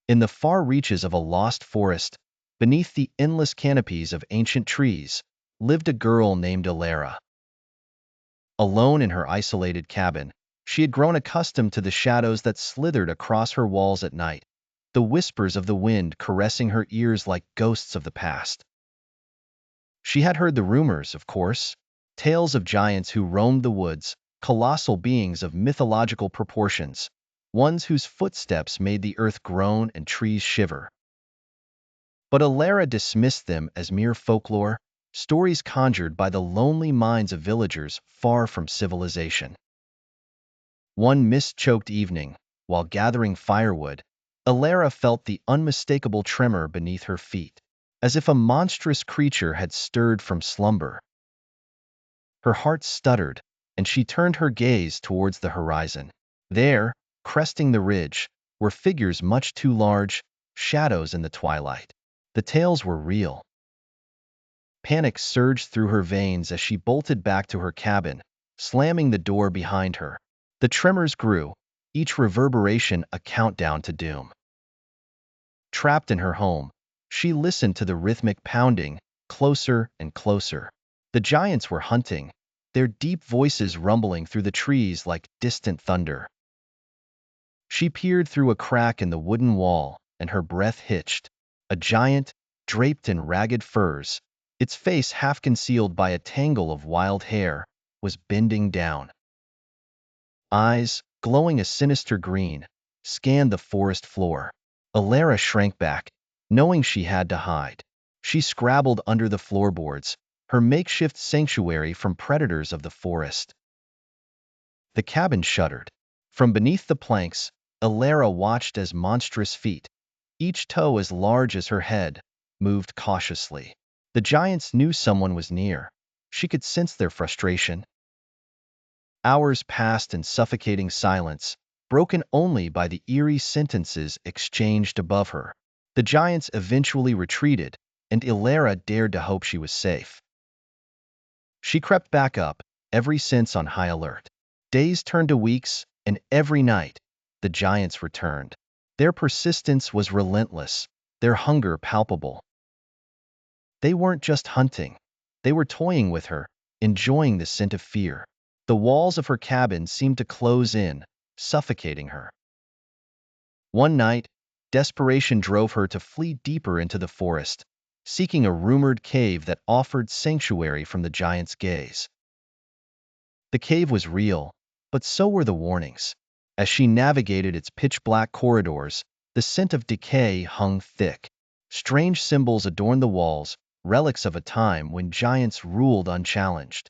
In the far reaches of a lost forest, beneath the endless canopies of ancient trees, lived a girl named Elara. Alone in her isolated cabin, she had grown accustomed to the shadows that slithered across her walls at night, the whispers of the wind caressing her ears like ghosts of the past. She had heard the rumors, of course, tales of giants who roamed the woods, colossal beings of mythological proportions, ones whose footsteps made the earth groan and trees shiver. But Elara dismissed them as mere folklore, stories conjured by the lonely minds of villagers far from civilization. One mist-choked evening, while gathering firewood, Elara felt the unmistakable tremor beneath her feet, as if a monstrous creature had stirred from slumber. Her heart stuttered, and she turned her gaze towards the horizon. There, cresting the ridge, were figures much too large, shadows in the twilight. The tales were real. Panic surged through her veins as she bolted back to her cabin, slamming the door behind her. The tremors grew, each reverberation a countdown to doom. Trapped in her home, she listened to the rhythmic pounding, closer and closer. The giants were hunting, their deep voices rumbling through the trees like distant thunder. She peered through a crack in the wooden wall, and her breath hitched. A giant, draped in ragged furs, its face half concealed by a tangle of wild hair, was bending down. Eyes, glowing a sinister green, scanned the forest floor. Elara shrank back, knowing she had to hide. She scrabbled under the floorboards, her makeshift sanctuary from predators of the forest. The cabin shuddered. From beneath the planks, Elara watched as monstrous feet, each toe as large as her head, moved cautiously. The giants knew someone was near. She could sense their frustration. Hours passed in suffocating silence, broken only by the eerie sentences exchanged above her. The giants eventually retreated, and Elara dared to hope she was safe. She crept back up, every sense on high alert. Days turned to weeks, and every night, the giants returned. Their persistence was relentless, their hunger palpable. They weren't just hunting. They were toying with her, enjoying the scent of fear. The walls of her cabin seemed to close in, suffocating her. One night, desperation drove her to flee deeper into the forest, seeking a rumored cave that offered sanctuary from the giant's gaze. The cave was real, but so were the warnings. As she navigated its pitch-black corridors, the scent of decay hung thick. Strange symbols adorned the walls, relics of a time when giants ruled unchallenged.